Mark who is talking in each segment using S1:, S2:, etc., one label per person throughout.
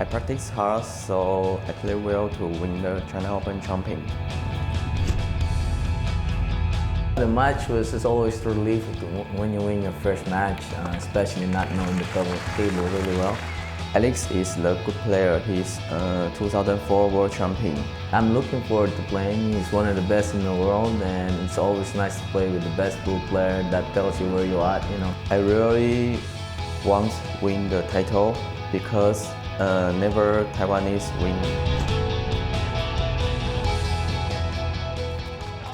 S1: I practice hard, so I play well to win the China Open champion.
S2: The match was always relief when you win your first match, especially not knowing the table really well.
S1: Alex is a good player. He's a 2004 world champion.
S2: I'm looking forward to playing. He's one of the best in the world, and it's always nice to play with the best pool player that tells you where you're at, you know.
S1: I really want to win the title because never Taiwanese win.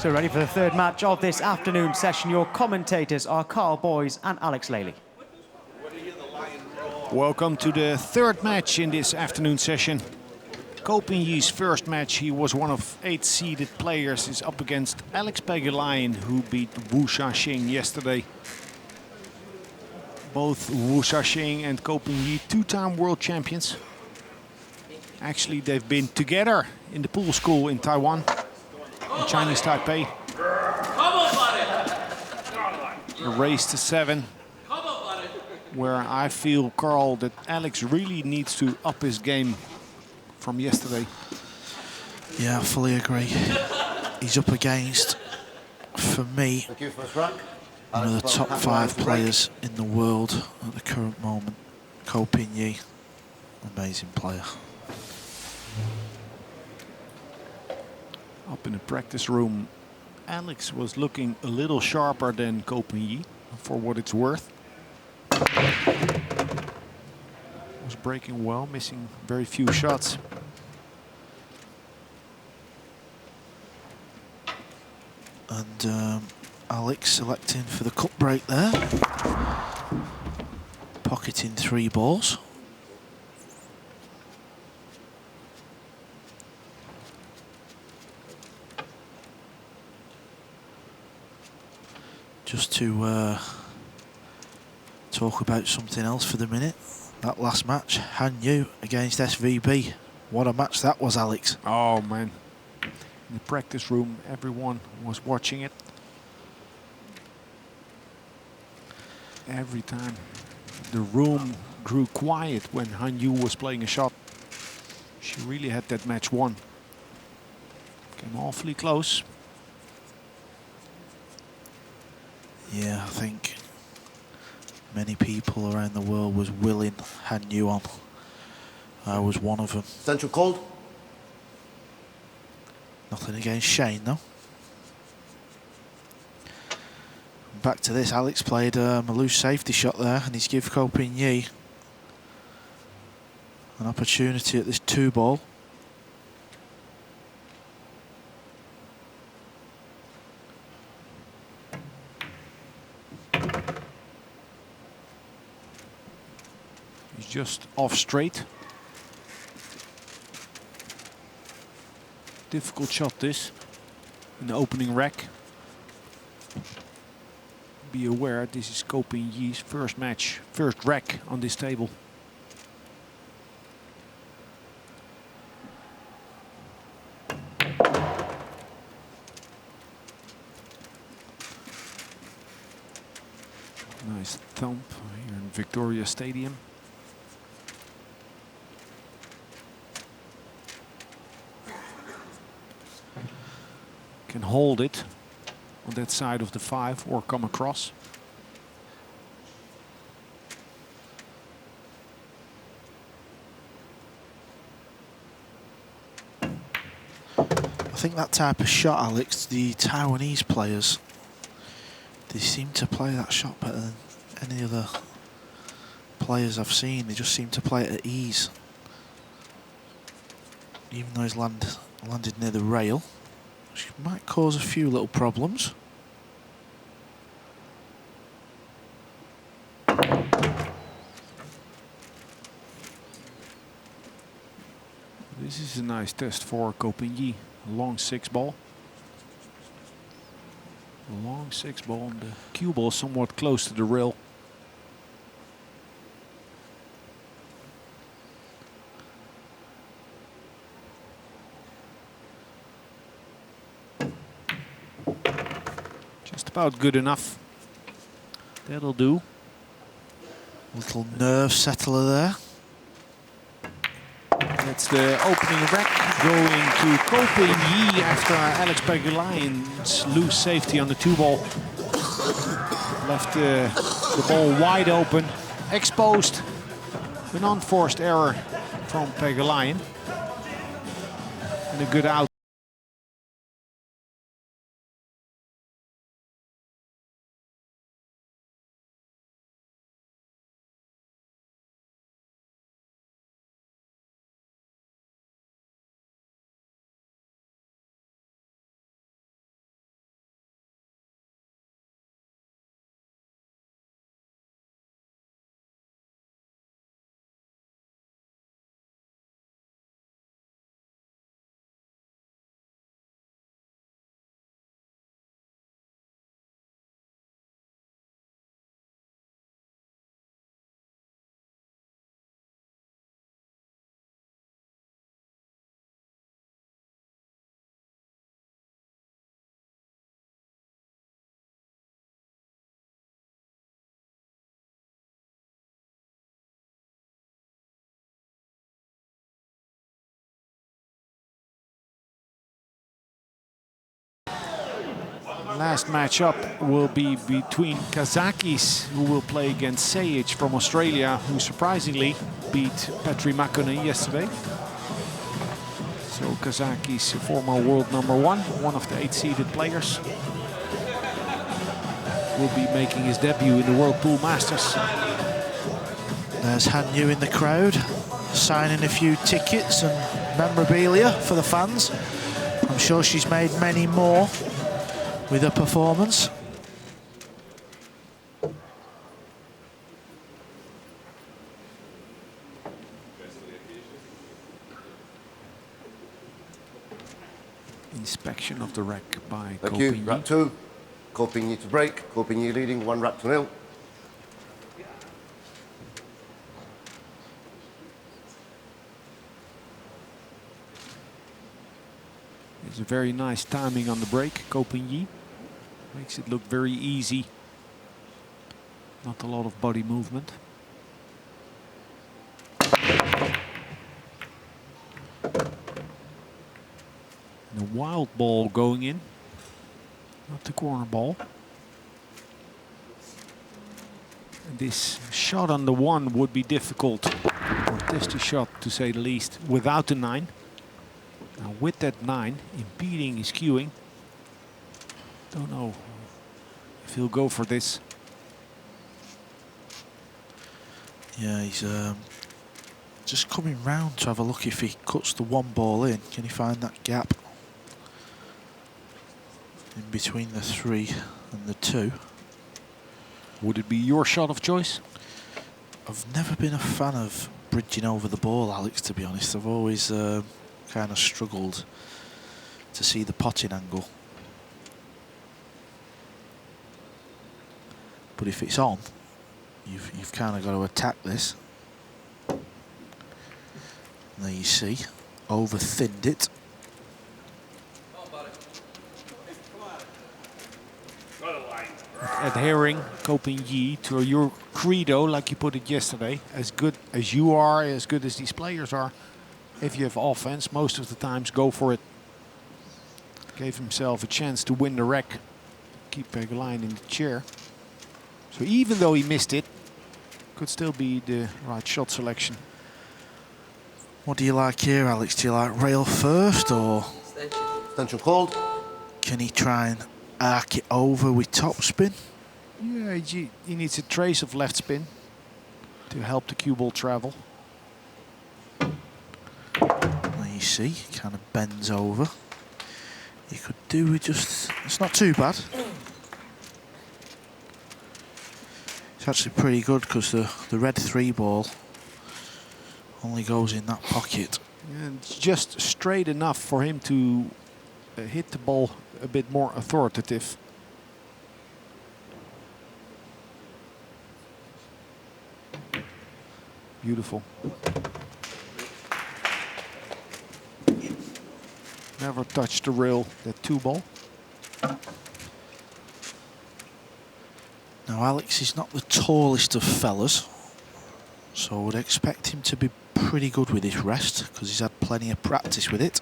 S3: So ready for the third match of this afternoon session. Your commentators are Carl Boys and Alex Laley.
S4: Welcome to the third match in this afternoon session. Ko Ping-yi's first match, he was one of 8 seeded players, is up against Alex Pagulayan, who beat Wu Shaxing yesterday. Both Wu Shaxing and Ko Ping-yi, 2-time world champions. Actually, they've been together in the pool school in Taiwan, in Chinese Taipei. A race to 7, where I feel, Carl, that Alex really needs to up his game from yesterday.
S5: Yeah, I fully agree. He's up against, for me, one of the top 5 players in the world at the current moment. Ko Ping-yi, amazing player.
S4: Up in the practice room, Alex was looking a little sharper than Ko Ping-yi, for what it's worth. Was breaking well, missing very few shots.
S5: And Alex selecting for the cut break there. Pocketing 3 balls. Just to talk about something else for the minute. That last match, Han Yu against SVB. What a match that was, Alex.
S4: Oh man, in the practice room everyone was watching it. Every time the room grew quiet when Han Yu was playing a shot. She really had that match won. Came awfully close.
S5: Yeah, I think many people around the world was willing Han Yu on. I was one of them.
S6: Central cold.
S5: Nothing against Shane though. Back to this, Alex played a loose safety shot there, and he's given Ko Ping-yi an opportunity at this 2-ball.
S4: He's just off straight. Difficult shot this in the opening rack. Be aware, this is Ko Ping-yi's first match, first rack on this table. Nice thump here in Victoria Stadium. Can hold it on that side of the 5 or come across.
S5: I think that type of shot, Alex, the Taiwanese players, they seem to play that shot better than any other players I've seen. They just seem to play it at ease. Even though he's landed near the rail, which might cause a few little problems.
S4: This is a nice test for Ko Ping-yi. A long 6-ball. A long 6-ball, and the cue ball somewhat close to the rail. Just about good enough. That'll do.
S5: Little nerve settler there.
S4: That's the opening rack going to Koping Yi after Alex Pagulayan's loose safety on the 2-ball. Left the ball wide open, exposed. An unforced error from Pagulayan. And a good out. Last matchup will be between Kazakis, who will play against Sage from Australia, who surprisingly beat Petri Makkonen yesterday. So Kazakis, former world #1, one of the 8-seeded players, will be making his debut in the World Pool Masters.
S5: There's Han Yu in the crowd, signing a few tickets and memorabilia for the fans. I'm sure she's made many more with her performance.
S4: Inspection of the rack by
S6: Thank you.
S4: Koping Yi.
S6: Rack 2. Koping Yi to break. Koping Yi leading 1-0.
S4: It's a very nice timing on the break, Koping Yi. Makes it look very easy. Not a lot of body movement. And a wild ball going in. Not the corner ball. And this shot on the 1 would be difficult. Or testy shot, to say the least, without the 9. Now with that 9 impeding his cueing, don't know if he'll go for this.
S5: Yeah, he's just coming round to have a look if he cuts the 1 ball in. Can he find that gap in between the 3 and the 2?
S4: Would it be your shot of choice?
S5: I've never been a fan of bridging over the ball, Alex, to be honest. I've always kind of struggled to see the potting angle. But if it's on, you've kind of got to attack this. And there you see, over thinned it.
S4: Adhering, Koping Yi, to your credo, like you put it yesterday, as good as you are, as good as these players are. If you have offense, most of the times go for it. Gave himself a chance to win the rack. Keep Pagulayan in the chair. So even though he missed it, could still be the right shot selection.
S5: What do you like here, Alex? Do you like rail first, or
S6: Extension called.
S5: can he try and arc it over with topspin?
S4: Yeah, he needs a trace of left spin to help the cue ball travel.
S5: There you see, kind of bends over. You could do with just, it's not too bad. It's actually pretty good because the red 3 ball only goes in that pocket.
S4: And it's just straight enough for him to hit the ball a bit more authoritative. Beautiful. Never touched the rail, that 2 ball.
S5: Now Alex is not the tallest of fellas, So I would expect him to be pretty good with his rest because he's had plenty of practice with it.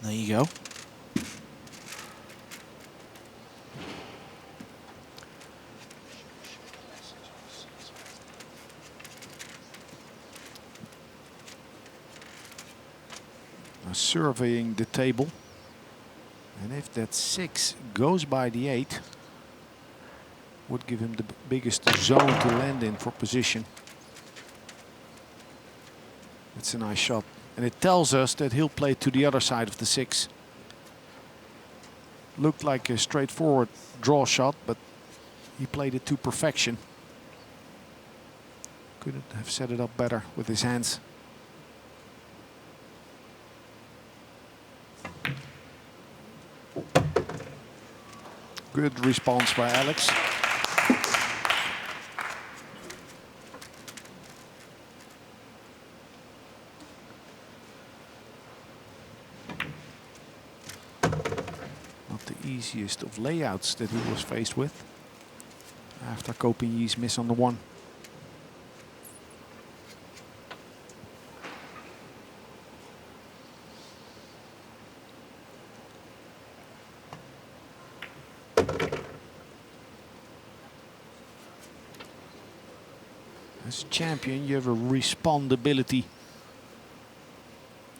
S5: There you go.
S4: Now surveying the table. And if that 6 goes by the 8, would give him the biggest zone to land in for position. It's a nice shot. And it tells us that he'll play to the other side of the 6. Looked like a straightforward draw shot, but he played it to perfection. Couldn't have set it up better with his hands. Good response by Alex. Not the easiest of layouts that he was faced with after Copigny's miss on the 1. As a champion, you have a respondability.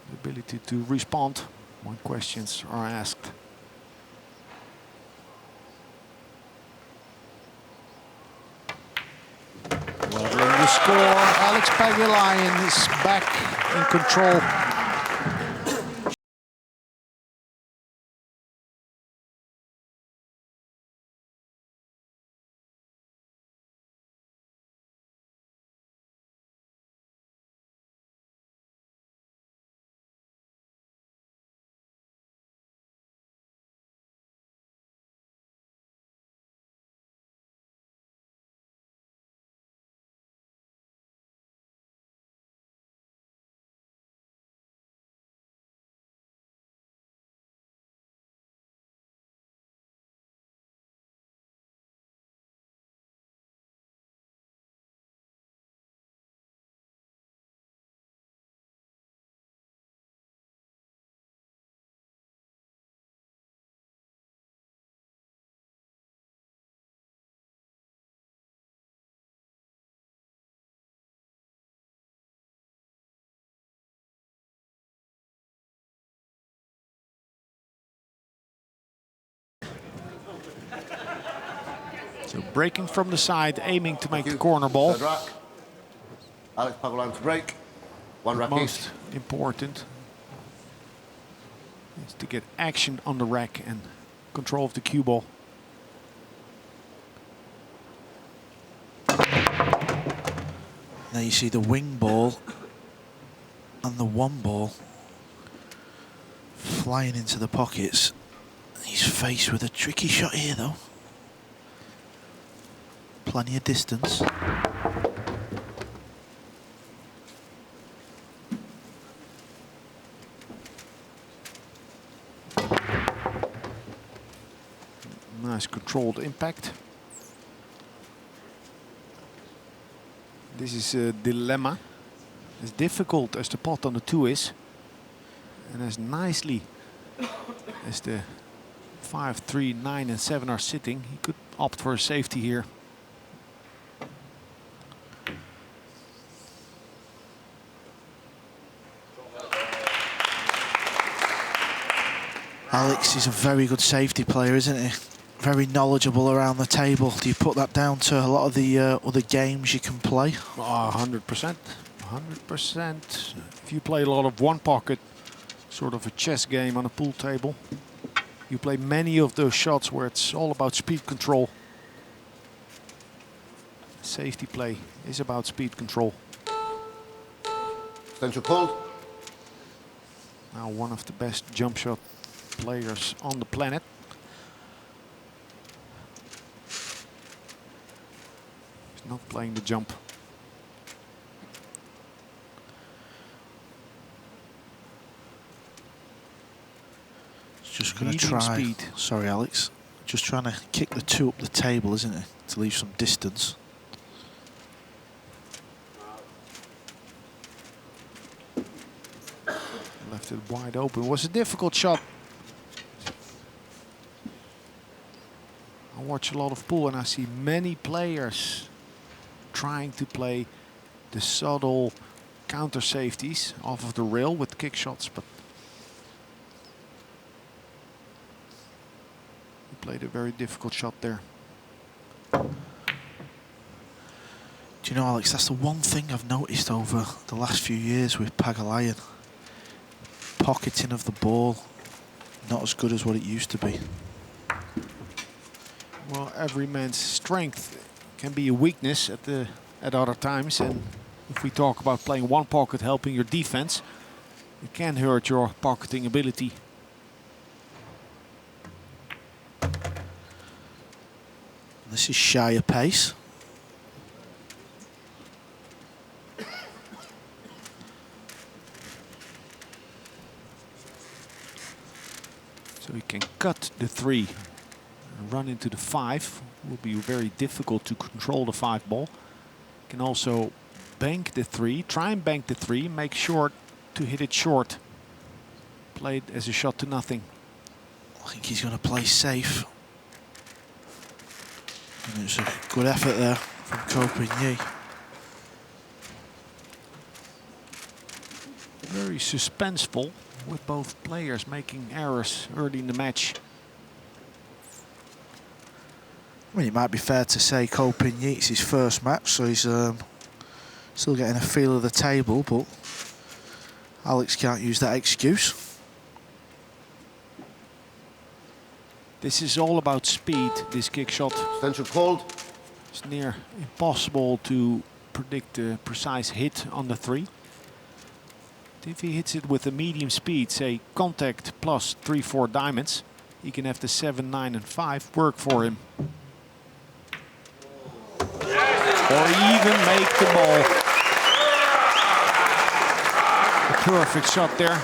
S4: The ability to respond when questions are asked. Leveling the score, Alex Pagulayan is back in control. So breaking from the side, aiming to make the corner ball.
S6: Third rack. Alex Pagulayan to break. 1 rack
S4: Most
S6: each.
S4: important is to get action on the rack and control of the cue ball.
S5: Now you see the wing ball and the 1 ball flying into the pockets. He's faced with a tricky shot here though. Plenty of distance.
S4: Nice controlled impact. This is a dilemma. As difficult as the pot on the 2 is, and as nicely as the 5, 3, 9 and 7 are sitting, he could opt for a safety here.
S5: Alex is a very good safety player, isn't he? Very knowledgeable around the table. Do you put that down to a lot of the other games you can play?
S4: 100%. 100%. If you play a lot of one pocket, sort of a chess game on a pool table, you play many of those shots where it's all about speed control. Safety play is about speed control.
S6: Central pulled.
S4: Now one of the best jump shot players on the planet. He's not playing the jump.
S5: Just going to
S4: Leading
S5: try.
S4: speed.
S5: Sorry, Alex. Just trying to kick the 2 up the table, isn't it? To leave some distance.
S4: left it wide open. It was a difficult shot. I watch a lot of pool and I see many players trying to play the subtle counter safeties off of the rail with kick shots, but he played a very difficult shot there.
S5: Do you know, Alex, that's the one thing I've noticed over the last few years with Pagulayan. Pocketing of the ball, not as good as what it used to be.
S4: Well, every man's strength can be a weakness at other times, and if we talk about playing one pocket helping your defense, it can hurt your pocketing ability.
S5: This is Shire pace.
S4: So he can cut the 3 and run into the 5. It will be very difficult to control the 5 ball. Can also bank the 3, try and bank the 3, make sure to hit it short. Play it as a shot to nothing.
S5: I think he's going to play safe. And it's a good effort there from Ko Pin-Yi.
S4: Very suspenseful, with both players making errors early in the match.
S5: I mean, it might be fair to say Ko Pin-Yi, it's his first match, so he's still getting a feel of the table, but Alex can't use that excuse.
S4: This is all about speed, this kick shot.
S6: Extension called.
S4: It's near impossible to predict a precise hit on the 3. If he hits it with a medium speed, say contact plus 3-4 diamonds, he can have the 7, 9 and 5 work for him. Or even make the ball. A perfect shot there.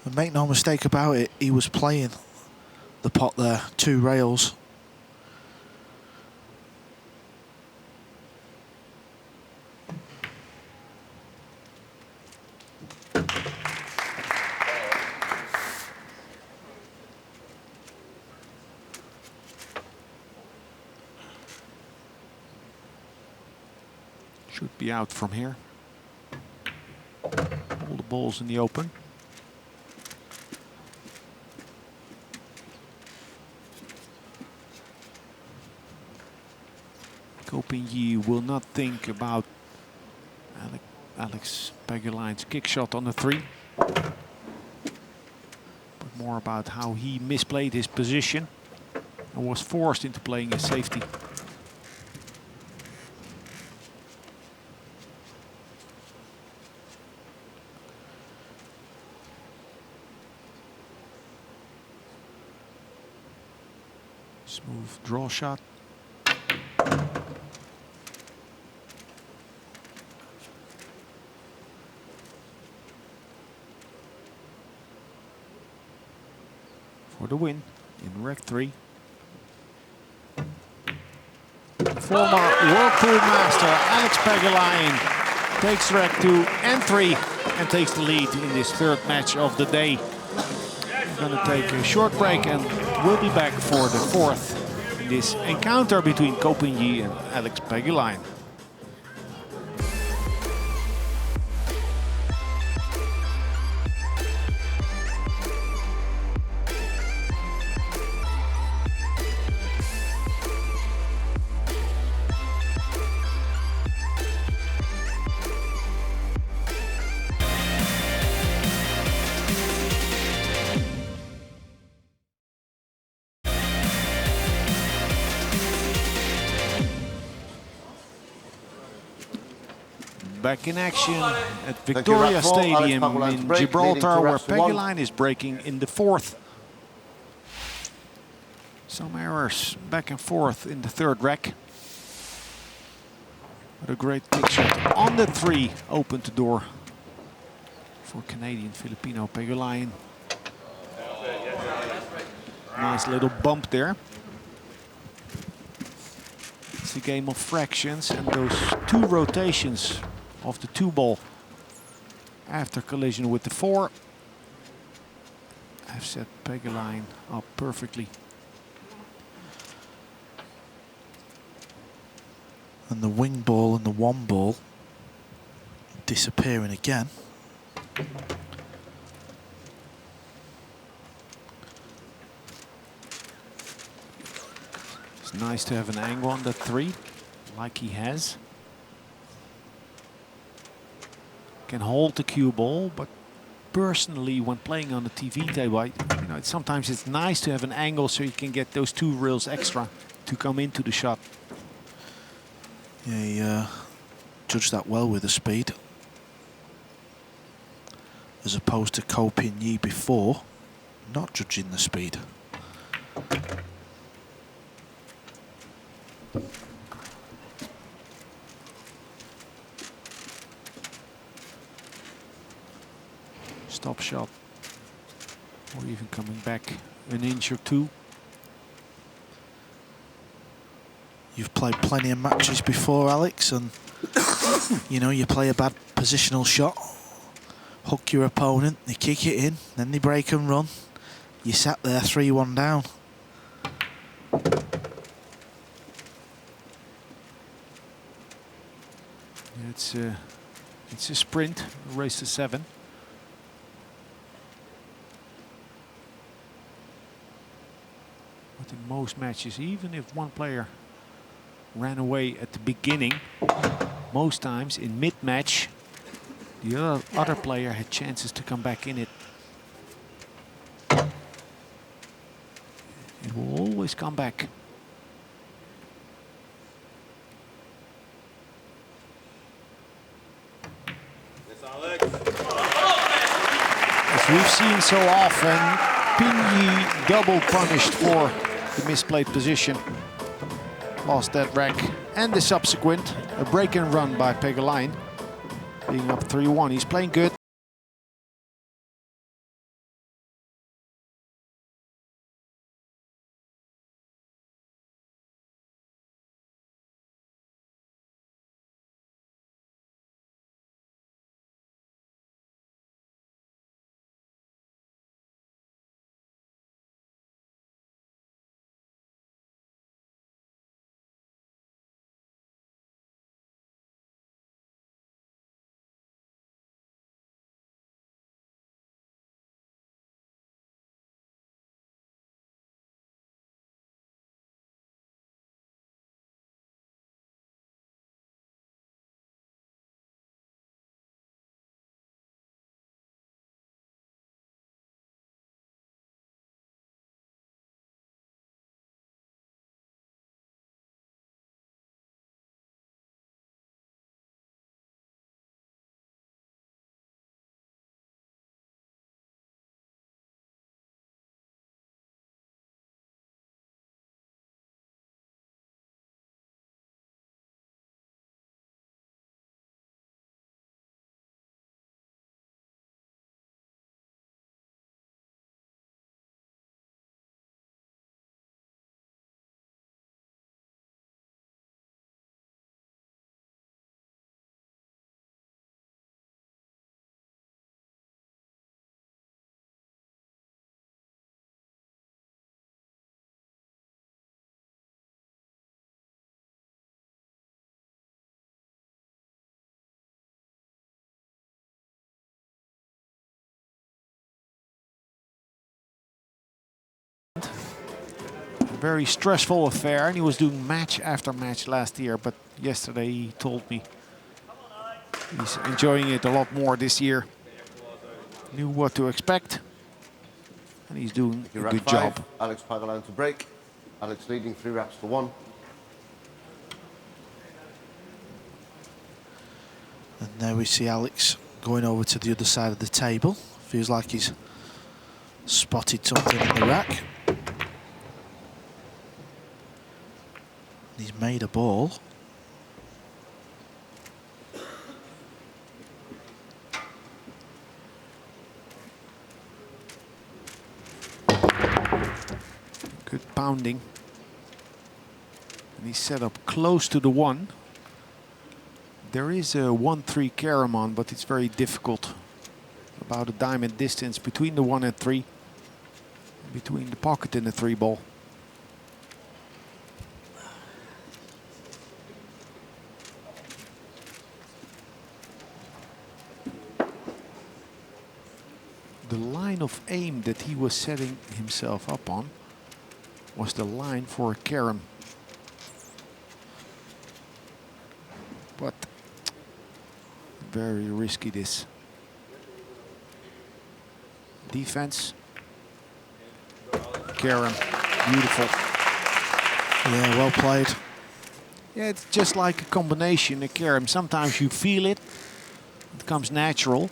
S5: And make no mistake about it, he was playing the pot there, 2 rails.
S4: Should be out from here. All the balls in the open. Ko Pin-Yi will not think about Alex Pagulayan's kick shot on the 3. But more about how he misplayed his position and was forced into playing a safety. Smooth draw shot. For the win in Rec 3. Former World Pool Master Alex Pagulayan takes Rec 2 and 3 and takes the lead in this 3rd match of the day. We're going to take a short break and we'll be back for the 4th in this encounter between Ko Pin-Yi and Alex Pagulayan. Back in action at Victoria Stadium in Gibraltar, where Pagulayan is breaking in the 4th. Some errors back and forth in the 3rd rec. But a great kick shot on the 3 opened the door for Canadian Filipino Pagulayan. Nice little bump there. It's a game of fractions, and those 2 rotations of the 2 ball after collision with the 4. Have set Pagulayan up perfectly.
S5: And the wing ball and the 1 ball disappearing again.
S4: It's nice to have an angle on that 3, like he has. Can hold the cue ball, but personally, when playing on the TV table, you know, sometimes it's nice to have an angle so you can get those 2 reels extra to come into the shot.
S5: Yeah, he judged that well with the speed. As opposed to Ko Pin-yi before, not judging the speed.
S4: Stop shot, or even coming back an inch or 2.
S5: You've played plenty of matches before, Alex, and you know, you play a bad positional shot, hook your opponent, they kick it in, then they break and run. You sat there 3-1 down.
S4: It's a sprint, a race to 7. But in most matches, even if one player ran away at the beginning, most times in mid-match, the other player had chances to come back in it. It will always come back. As we've seen so often, Pin-yi double punished for the misplayed position. Lost that rack and the subsequent, a break and run by Pagulayan. Being up 3-1, he's playing good. Very stressful affair, and he was doing match after match last year, but yesterday he told me he's enjoying it a lot more this year. Knew what to expect, and he's doing a good job.
S6: Alex Pagulayan to break. Alex leading 3 raps to 1.
S5: And there we see Alex going over to the other side of the table. Feels like he's spotted something in the rack. He's made a ball.
S4: Good pounding. And he's set up close to the 1. There is a 1-3 carom on, but it's very difficult About a diamond distance between the 1 and 3. Between the pocket and the 3 ball. The line of aim that he was setting himself up on was the line for a carom. But very risky this. Defense. Carom, beautiful.
S5: Yeah, well played.
S4: Yeah, it's just like a combination, a carom. Sometimes you feel it, it comes natural.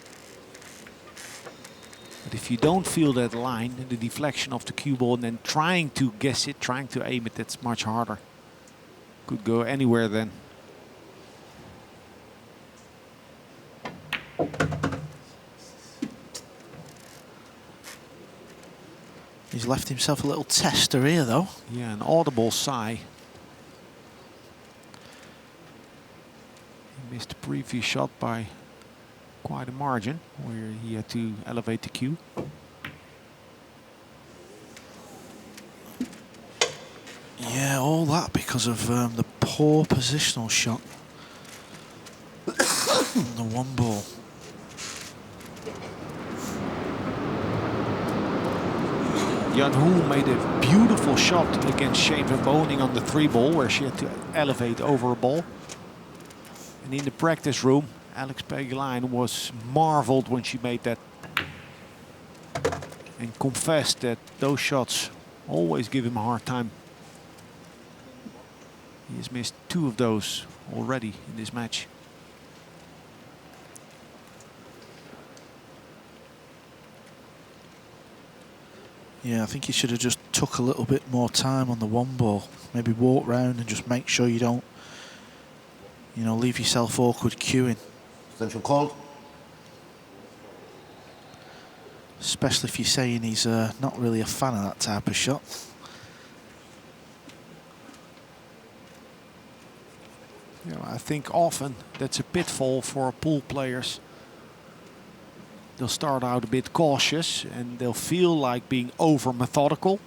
S4: But if you don't feel that line, the deflection of the cue ball, and then trying to guess it, trying to aim it, that's much harder. Could go anywhere then.
S5: He's left himself a little tester here, though.
S4: Yeah, an audible sigh. He missed the previous shot by quite a margin, where he had to elevate the cue.
S5: Yeah, all that because of the poor positional shot. The 1 ball.
S4: Jan Hoel made a beautiful shot against Shane van Boning on the 3 ball, where she had to elevate over a ball. And in the practice room, Alex Pagulayan was marveled when she made that and confessed that those shots always give him a hard time. He has missed 2 of those already in this match.
S5: Yeah, I think he should have just took a little bit more time on the 1 ball. Maybe walk round and just make sure you don't, you know, leave yourself awkward cueing.
S6: Central called.
S5: Especially if you're saying he's not really a fan of that type of shot.
S4: You know, I think often that's a pitfall for pool players. They'll start out a bit cautious and they'll feel like being over methodical.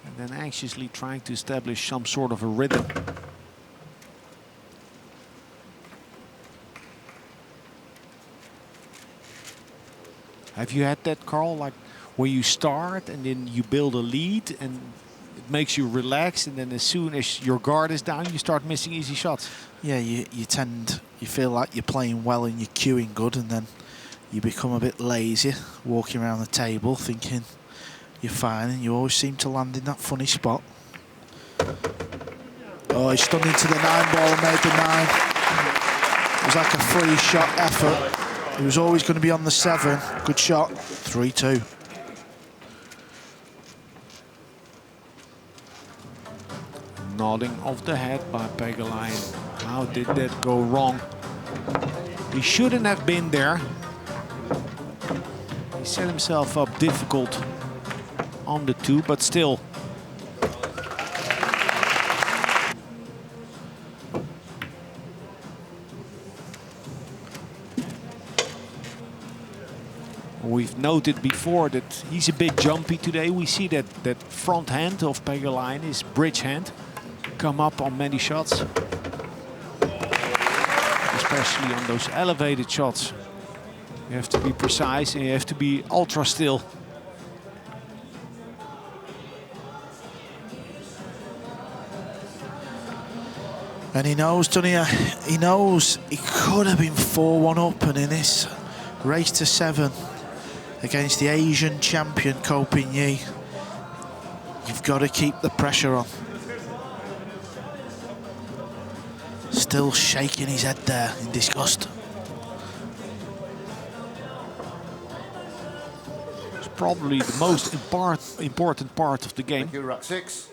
S4: And then anxiously trying to establish some sort of a rhythm. Have you had that, Carl? Like where you start and then you build a lead and it makes you relax, and then as soon as your guard is down, you start missing easy shots.
S5: Yeah, you feel like you're playing well and you're cueing good, and then you become a bit lazy, walking around the table thinking you're fine, and you always seem to land in that funny spot. Oh, he stunned into the 9 ball and made the 9. It was like a free shot effort. He was always going to be on the 7. Good shot. 3-2.
S4: Nodding off the head by Pagulayan. How did that go wrong? He shouldn't have been there. He set himself up difficult on the 2, but still. We've noted before that he's a bit jumpy today. We see that front hand of Pagulayan, his bridge hand, come up on many shots. Especially on those elevated shots. You have to be precise and you have to be ultra still.
S5: And he knows, doesn't he? He knows he could have been 4-1 up, and in this race to 7 against the Asian champion Ko Pin-Yi, you've got to keep the pressure on. Still shaking his head there in disgust.
S4: It's probably the most important part of the game.
S6: Thank you, rack 6.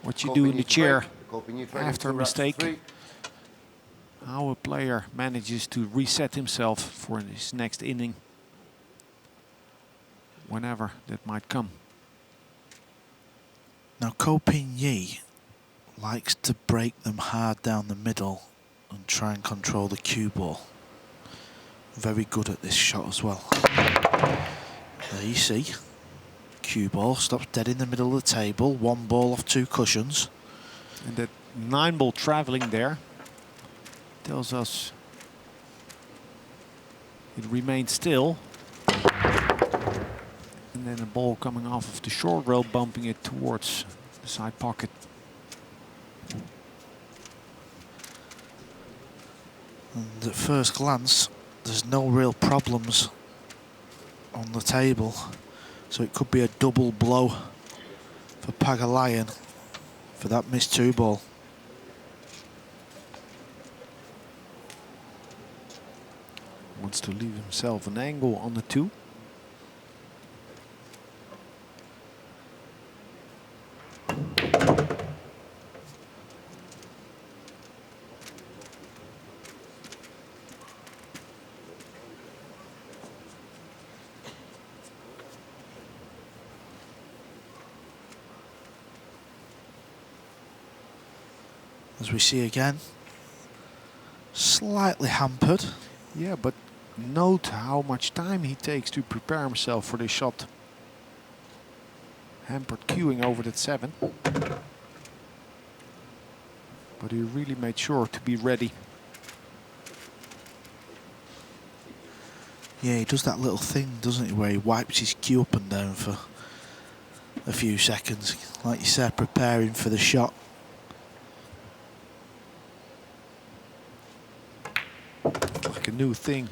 S4: What you do in the chair
S6: Break.
S4: after a mistake. How a player manages to reset himself for his next inning. Whenever that might come.
S5: Now Ko Pin-Yi likes to break them hard down the middle and try and control the cue ball. Very good at this shot as well. There you see. Cue ball stops dead in the middle of the table. One ball off two cushions.
S4: And that 9 ball traveling there tells us it remains still. And then a ball coming off of the short rail, bumping it towards the side pocket.
S5: And at first glance, there's no real problems on the table. So it could be a double blow for Pagulayan for that missed 2 ball.
S4: Wants to leave himself an angle on the 2.
S5: As we see again, slightly hampered.
S4: Yeah, but note how much time he takes to prepare himself for this shot. Hampered queuing over that 7. But he really made sure to be ready.
S5: Yeah, he does that little thing, doesn't he, where he wipes his cue up and down for a few seconds. Like you said, preparing for the shot.
S4: Like a new thing,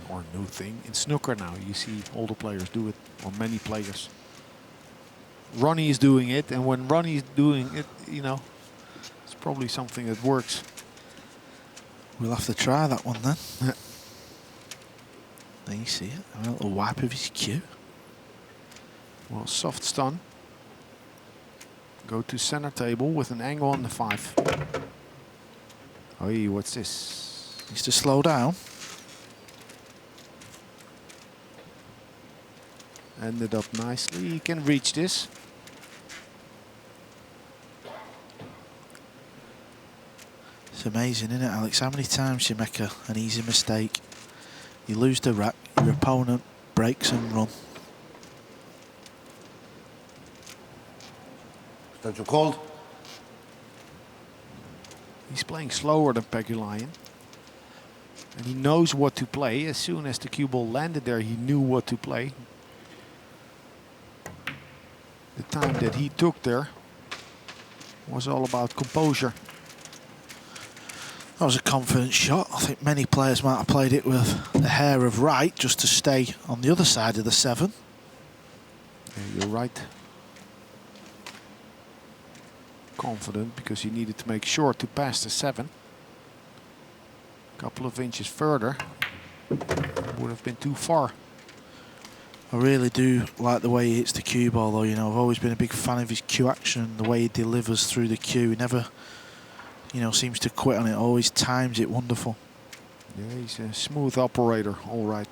S4: in snooker now. You see all the players do it, or many players. Ronnie is doing it, and when Ronnie is doing it, you know, it's probably something that works.
S5: We'll have to try that one then. There you see it, a little wipe of his cue.
S4: Well, soft stun. Go to center table with an angle on the 5. Oh, what's this?
S5: Needs to slow down.
S4: Ended up nicely. He can reach this.
S5: It's amazing, isn't it, Alex? How many times you make an easy mistake, you lose the rack, your opponent breaks and run.
S6: Attention called.
S4: He's playing slower than Pagulayan. And he knows what to play. As soon as the cue ball landed there, he knew what to play. The time that he took there was all about composure.
S5: That was a confident shot. I think many players might have played it with a hair of right just to stay on the other side of the 7.
S4: Yeah, you're right. Confident because he needed to make sure to pass the 7. A couple of inches further would have been too far.
S5: I really do like the way he hits the cue ball though, you know. I've always been a big fan of his cue action, the way he delivers through the cue. He never, you know, seems to quit on it, always times it wonderful.
S4: Yeah, he's a smooth operator, all right.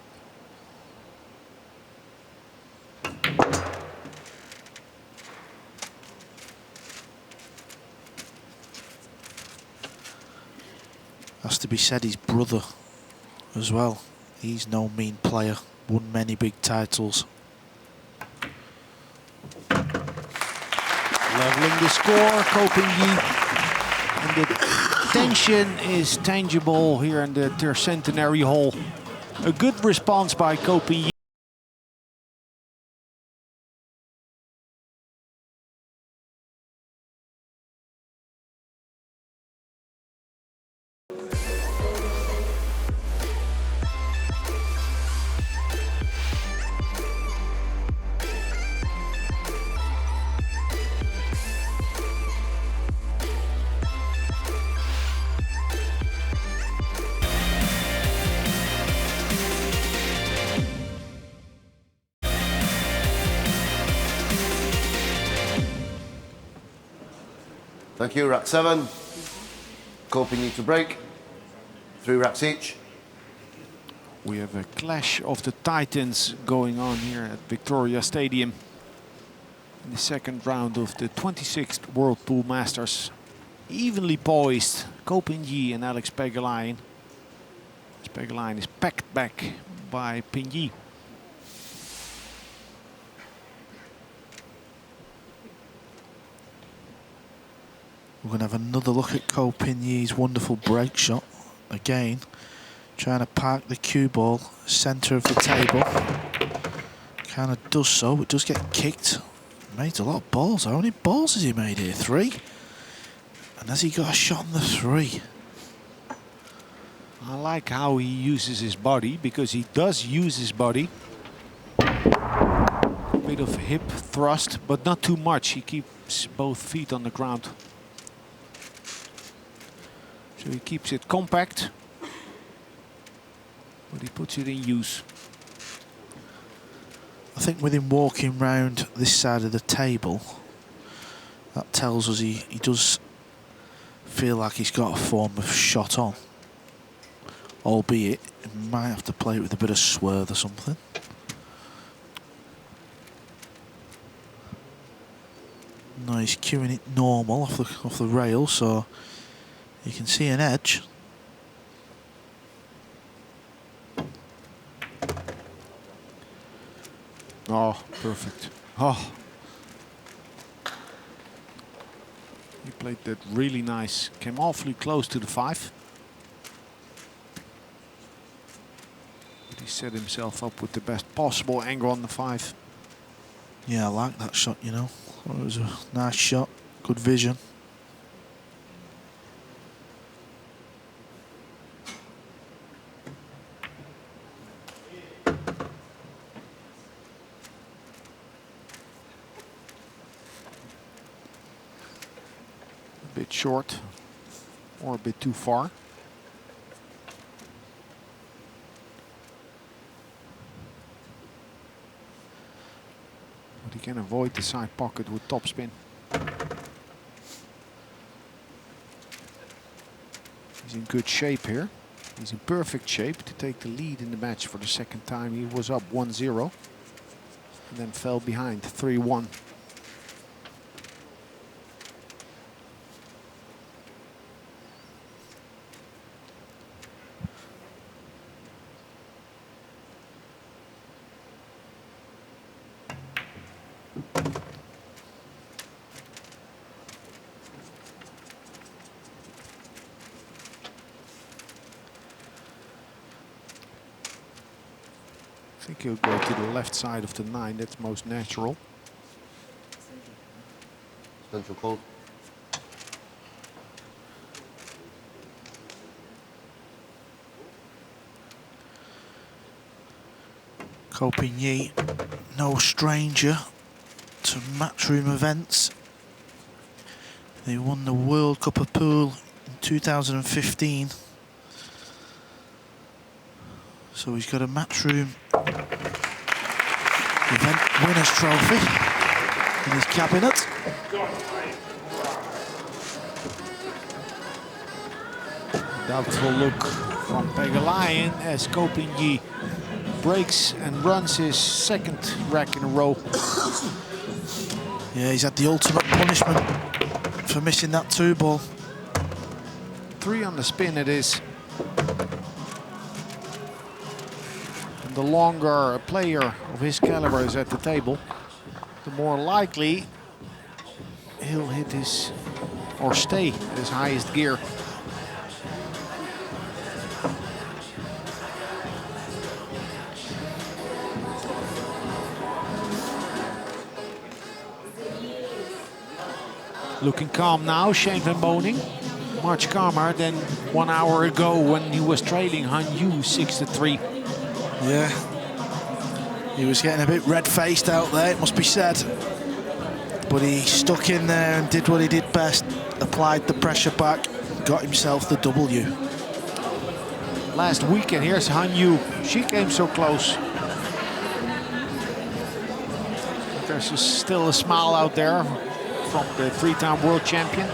S5: Has to be said, his brother as well. He's no mean player, won many big titles.
S4: Leveling the score, Kopingyi. And the tension is tangible here in the Tercentenary Hall. A good response by Kopingyi.
S6: Thank you, rack 7. Kopingyi to break. 3 racks each.
S4: We have a clash of the titans going on here at Victoria Stadium in the second round of the 26th World Pool Masters. Evenly poised, Kopingyi and Alex Pagulayan. Pagulayan is packed back by Pigny.
S5: We're going to have another look at Ko Pigny's wonderful break shot. Again, trying to park the cue ball centre of the table. Kind of does so, but does get kicked. Made a lot of balls. How many balls has he made here? 3? And has he got a shot on the 3?
S4: I like how he uses his body, because he does use his body. Bit of hip thrust, but not too much. He keeps both feet on the ground. So he keeps it compact, but he puts it in use.
S5: I think with him walking round this side of the table, that tells us he does feel like he's got a form of shot on. Albeit, he might have to play it with a bit of swerve or something. No, he's cueing it normal off the rail, so you can see an edge.
S4: Oh, perfect. Oh. He played that really nice. Came awfully close to the 5. But he set himself up with the best possible angle on the 5.
S5: Yeah, I like that shot, you know. It was a nice shot, good vision.
S4: A bit short or a bit too far. But he can avoid the side pocket with topspin. He's in good shape here. He's in perfect shape to take the lead in the match for the second time. He was up 1-0 and then fell behind 3-1. I think he'll go to the left side of the 9. That's most natural.
S6: Central call.
S5: Ko Pigny, no stranger to matchroom events. They won the World Cup of Pool in 2015. So he's got a matchroom event winners trophy in his cabinet.
S4: Doubtful look from Pagulayan as Ko Pigny breaks and runs his second rack in a row.
S5: Yeah, he's had the ultimate punishment for missing that 2 ball.
S4: 3 on the spin it is. And the longer a player of his caliber is at the table, the more likely he'll hit his, or stay at his highest gear. Looking calm now, Shane van Boning. Much calmer than 1 hour ago when he was trailing Han Yu 6-3.
S5: Yeah, he was getting a bit red-faced out there, it must be said. But he stuck in there and did what he did best. Applied the pressure back, got himself the W.
S4: Last weekend, here's Han Yu. She came so close. There's still a smile out there from the 3-time world champion.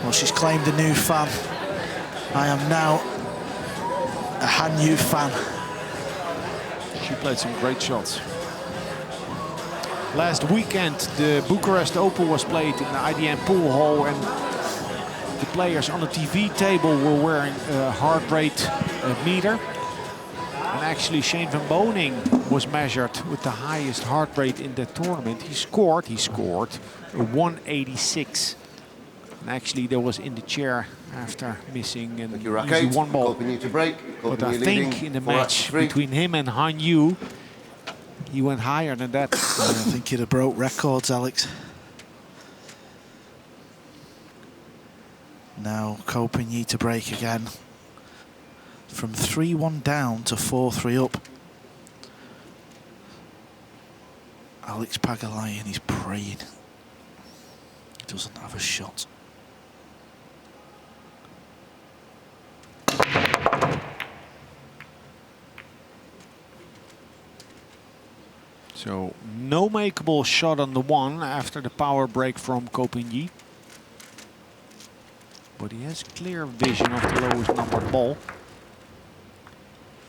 S5: Well, she's claimed a new fan. I am now a Han Yu fan.
S4: She played some great shots. Last weekend, the Bucharest Open was played in the IDM pool hall, and the players on the TV table were wearing a heart rate meter. actually Shane van Boning was measured with the highest heart rate in the tournament. He scored a 186. And actually that was in the chair after missing an easy one ball.
S6: To break.
S4: But I think in the match between him and Han Yu, he went higher than that.
S5: I think he'd have broke records, Alex. Now Copigny to break again. From 3-1 down to 4-3 up. Alex Pagulayan is praying. He doesn't have a shot.
S4: So no makeable shot on the one after the power break from Copigny. But he has clear vision of the lowest numbered ball.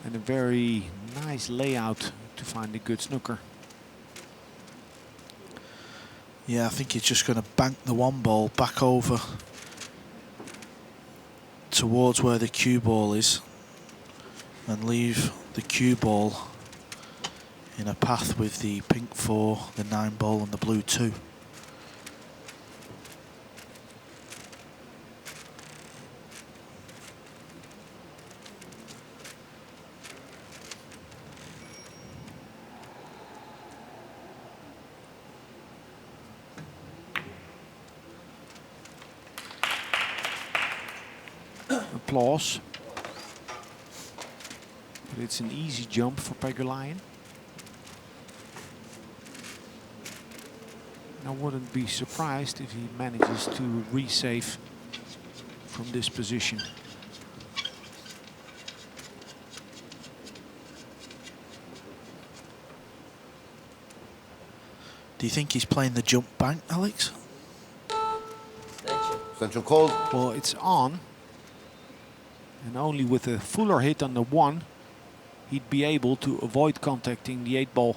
S4: And a very nice layout to find a good snooker.
S5: Yeah, I think he's just going to bank the one ball back over towards where the cue ball is and leave the cue ball in a path with the pink 4, the 9 ball and the blue 2.
S4: Applause. But it's an easy jump for Pagulayan. I wouldn't be surprised if he manages to resave from this position.
S5: Do you think he's playing the jump bank, Alex?
S6: Central called.
S4: Well, it's on. And only with a fuller hit on the 1, he'd be able to avoid contacting the 8 ball.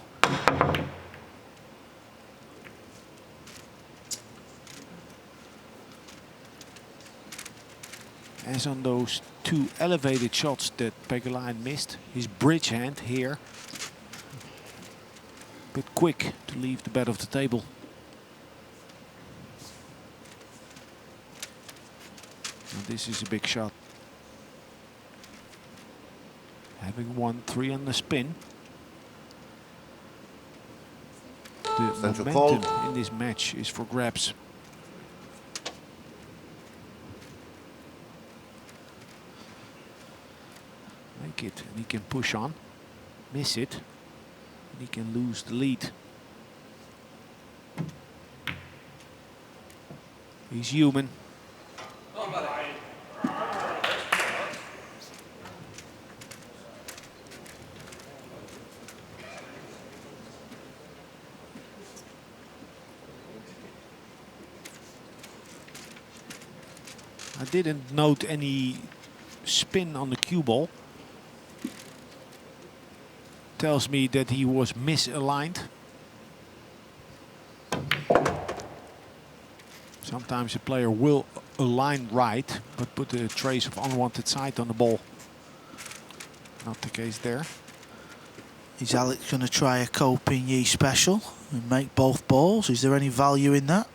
S4: As on those 2 elevated shots that Pagulayan missed, his bridge hand here, a bit quick to leave the bed of the table. And this is a big shot. Having won 3 on the spin, the
S6: Central
S4: momentum
S6: call.
S4: in this match is for grabs. Make it, and he can push on, miss it, and he can lose the lead. He's human. I didn't note any spin on the cue ball. Tells me that he was misaligned. Sometimes a player will align right, but put a trace of unwanted side on the ball. Not the case there.
S5: Is Alex going to try a Copigny special and make both balls? Is there any value in that?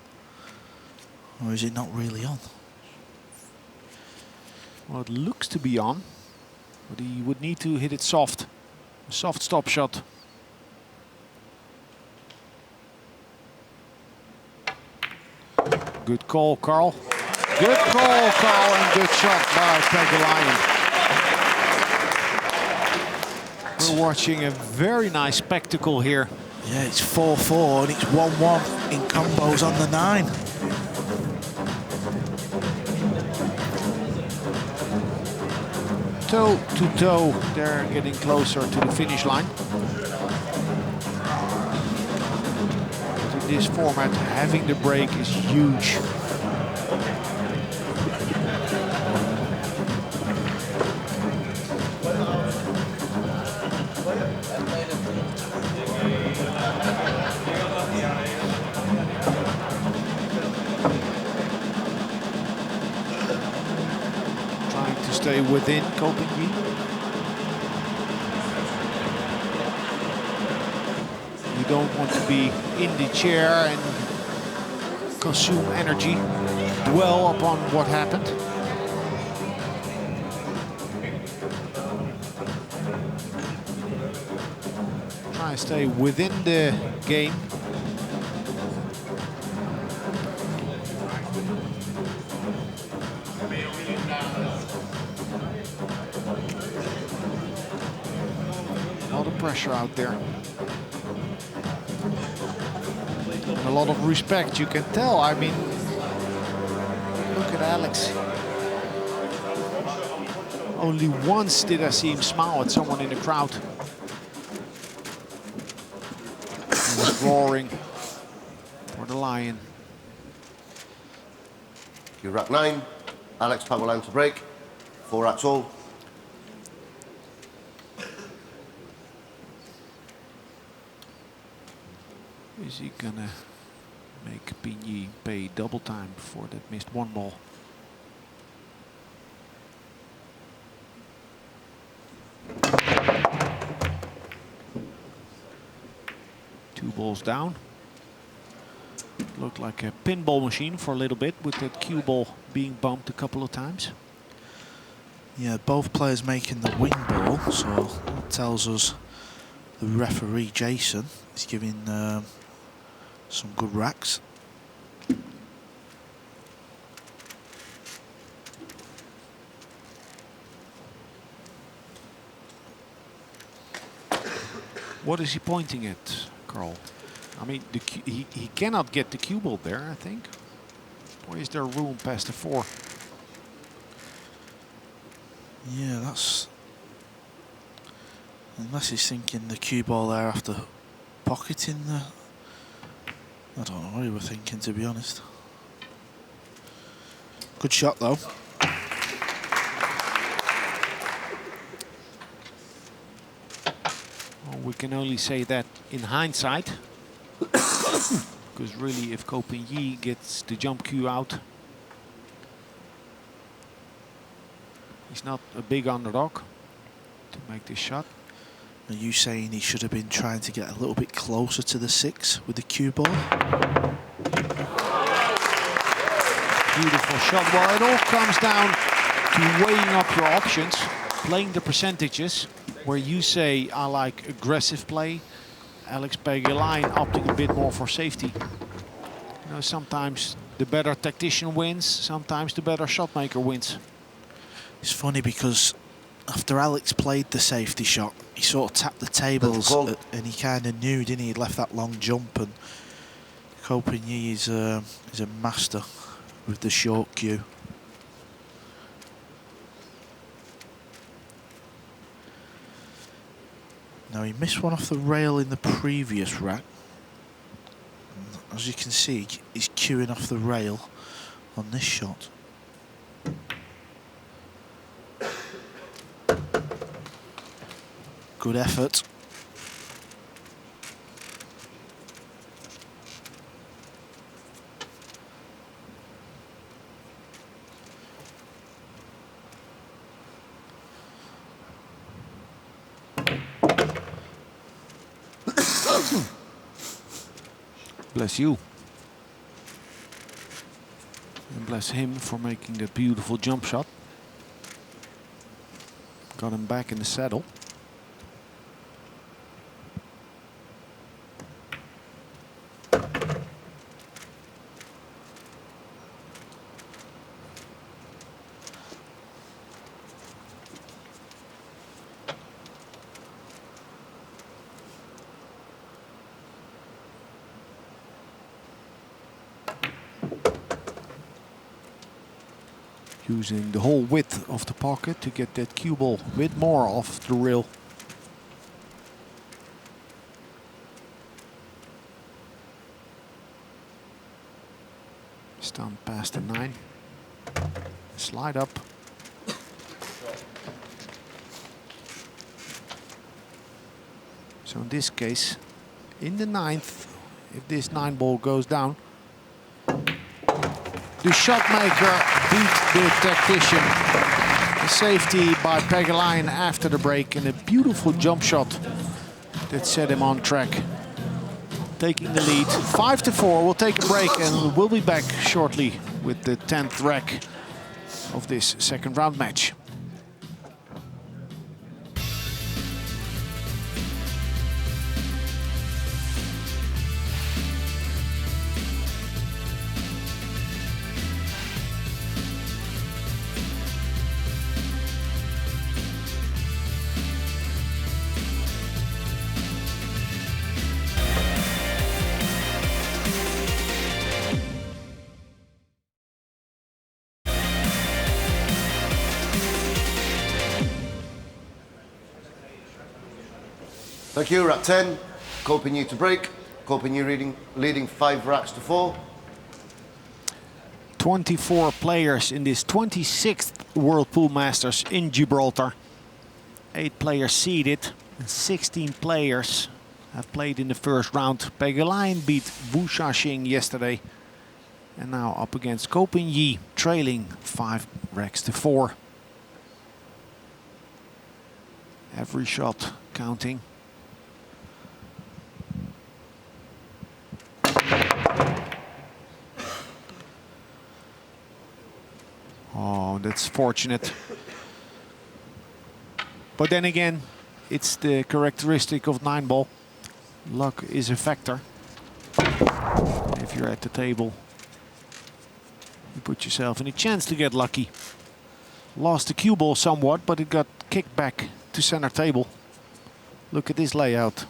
S5: Or is it not really on?
S4: Well, it looks to be on, but he would need to hit it soft. A soft stop shot. Good call, Carl. Good call, Carl, and good shot by Pagulayan. We're watching a very nice spectacle here.
S5: Yeah, it's 4-4 and it's 1-1 in combos on the 9.
S4: Toe to toe, they're getting closer to the finish line. In this format, having the break is huge. Trying to stay within Copigny. don't want to be in the chair and consume energy, dwell upon what happened. Try and stay within the game. A lot of pressure out there. And a lot of respect, you can tell. I mean, look at Alex. Only once did I see him smile at someone in the crowd. He was roaring for the Lion.
S6: Cue rack 9, Alex Pagulayan to break. 4 racks all.
S4: Is he gonna make Pigny pay double time for that missed one ball? Two balls down. Looked like a pinball machine for a little bit with that cue ball being bumped a couple of times.
S5: Yeah, both players making the wing ball, so that tells us the referee Jason is giving some good racks.
S4: What is he pointing at, Carl? I mean, he cannot get the cue ball there, I think. Or is there room past the 4?
S5: Yeah, that's... Unless he's thinking the cue ball there after pocketing the... I don't know what he was thinking, to be honest. Good shot, though.
S4: Well, we can only say that in hindsight. Because really, if Ko Pin-Yi gets the jump cue out, he's not a big underdog to make this shot.
S5: Are you saying he should have been trying to get a little bit closer to the 6 with the cue ball?
S4: Beautiful shot. Well, it all comes down to weighing up your options, playing the percentages, where you say, I like aggressive play. Alex Pagulayan opting a bit more for safety. You know, sometimes the better tactician wins, sometimes the better shot maker wins.
S5: It's funny because after Alex played the safety shot, he sort of tapped the tables and he kind of knew, didn't he? He'd left that long jump, and Ko Pin-Yi is a master with the short cue. Now he missed one off the rail in the previous rack. And as you can see, he's cueing off the rail on this shot. Good effort.
S4: Bless you. And bless him for making that beautiful jump shot. Got him back in the saddle. Using the whole width of the pocket to get that cue ball a bit more off the rail. Stunned past the 9. Slide up. So in this case, in the 9th, if this 9 ball goes down, the shot maker beat the tactician. The safety by Pagulayan after the break, and a beautiful jump shot that set him on track. taking the lead. 5-4. We'll take a break and we'll be back shortly with the 10th rack of this second round match.
S6: Thank you, rack 10. Continue to break. Continue leading 5 racks to 4.
S4: 24 players in this 26th World Pool Masters in Gibraltar. 8 players seeded and 16 players have played in the first round. Pagulayan beat Wu Shaxing yesterday and now up against Ko Pin-yi, trailing 5 racks to 4. Every shot counting. Oh, that's fortunate. But then again, it's the characteristic of 9-ball. Luck is a factor. If you're at the table, you put yourself in a chance to get lucky. Lost the cue ball somewhat, but it got kicked back to center table. Look at this layout.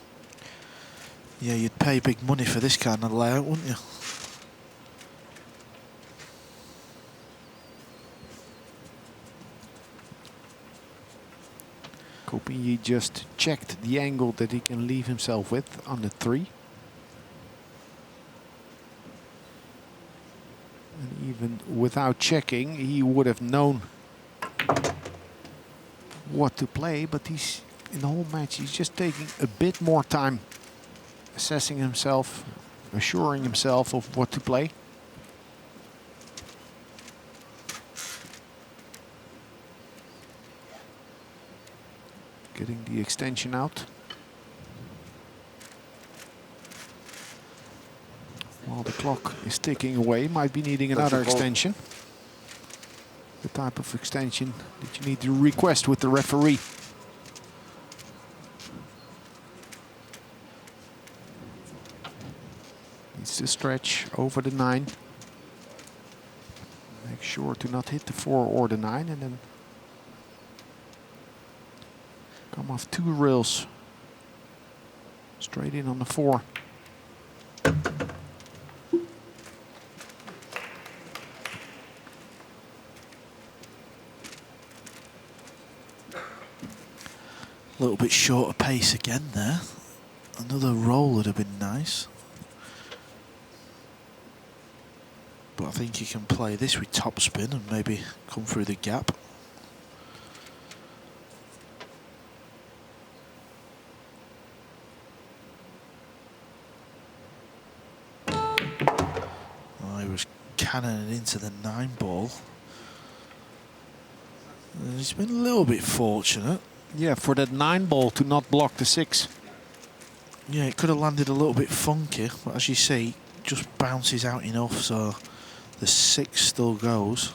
S5: Yeah, you'd pay big money for this kind of layout, wouldn't you?
S4: Ko Pin-yi just checked the angle that he can leave himself with on the 3. And even without checking, he would have known what to play, but he's in the whole match, he's just taking a bit more time assessing himself, assuring himself of what to play. Getting the extension out. While the clock is ticking away, might be needing another extension. The type of extension that you need to request with the referee. Needs to stretch over the 9. Make sure to not hit the 4 or the 9 and then come off 2 rails straight in on the 4.
S5: A little bit short of pace again there. Another roll would have been nice. But I think he can play this with topspin and maybe come through the gap. Oh, he was cannoning into the 9-ball. And he's been a little bit fortunate.
S4: Yeah, for that 9-ball to not block the 6.
S5: Yeah, it could have landed a little bit funky, but as you see, just bounces out enough so the 6 still goes.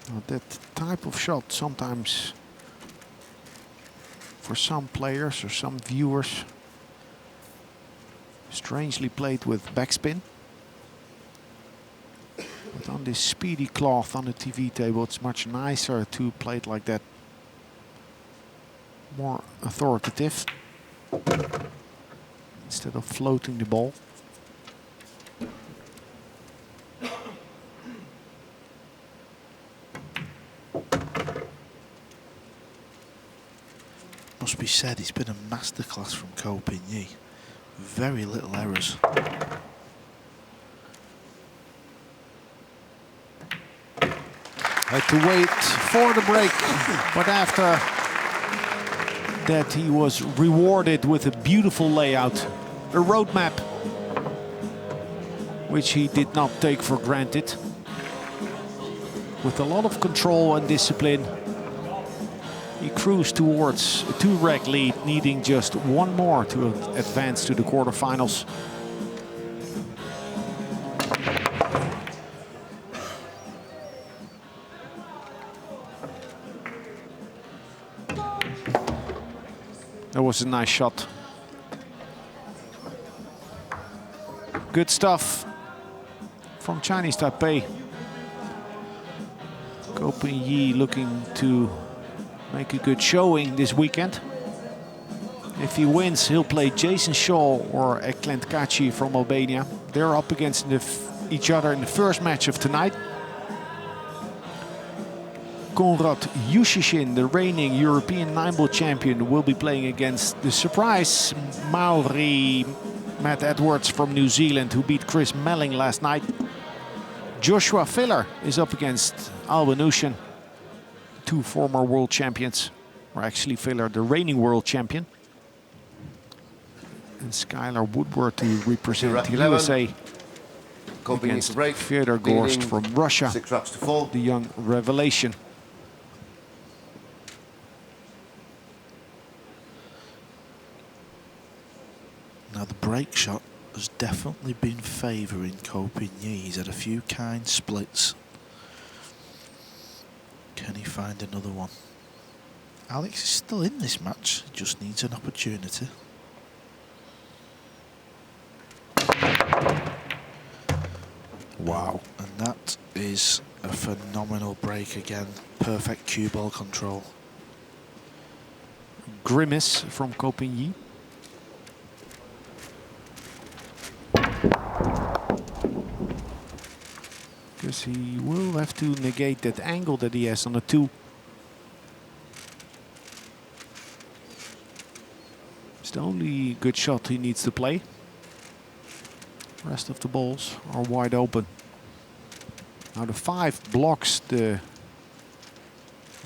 S4: Now that type of shot sometimes, for some players or some viewers, strangely played with backspin. But on this speedy cloth on the TV table, it's much nicer to play it like that. More authoritative. Instead of floating the ball.
S5: Must be said, it's been a masterclass from Ko Pin-yi. Very little errors.
S4: Had to wait for the break, but after that he was rewarded with a beautiful layout, a roadmap. which he did not take for granted. With a lot of control and discipline, he cruised towards a 2-reg lead, needing just one more to advance to the quarterfinals. That was a nice shot. Good stuff from Chinese Taipei. Ko Ping-yi looking to make a good showing this weekend. If he wins, he'll play Jason Shaw or Eklent Kaci from Albania. They're up against each other in the first match of tonight. Konrad Yushishin, the reigning European 9-ball champion, will be playing against the surprise Maori Matt Edwards from New Zealand, who beat Chris Melling last night. Joshua Filler is up against Albanushan, 2 former world champions, or actually Filler, the reigning world champion. And Skylar Woodward to represent the USA against Fyodor Gorst from Russia,
S6: 6 racks to 4.
S4: the young revelation.
S5: Now the break shot has definitely been favouring Ko Ping-yi. He's had a few kind splits. Can he find another one? Alex is still in this match, he just needs an opportunity. Wow. And that is a phenomenal break again. Perfect cue ball control.
S4: Grimace from Ko Ping-yi. Because he will have to negate that angle that he has on the 2. It's the only good shot he needs to play. The rest of the balls are wide open. Now the 5 blocks the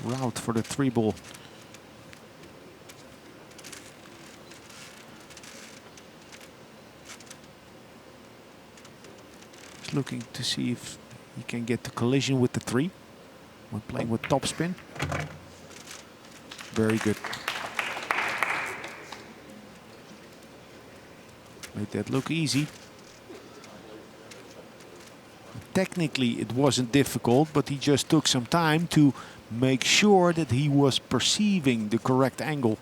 S4: route for the 3 ball. He's looking to see if he can get the collision with the 3 when playing with topspin. Very good. Made that look easy. Technically it wasn't difficult, but he just took some time to make sure that he was perceiving the correct angle.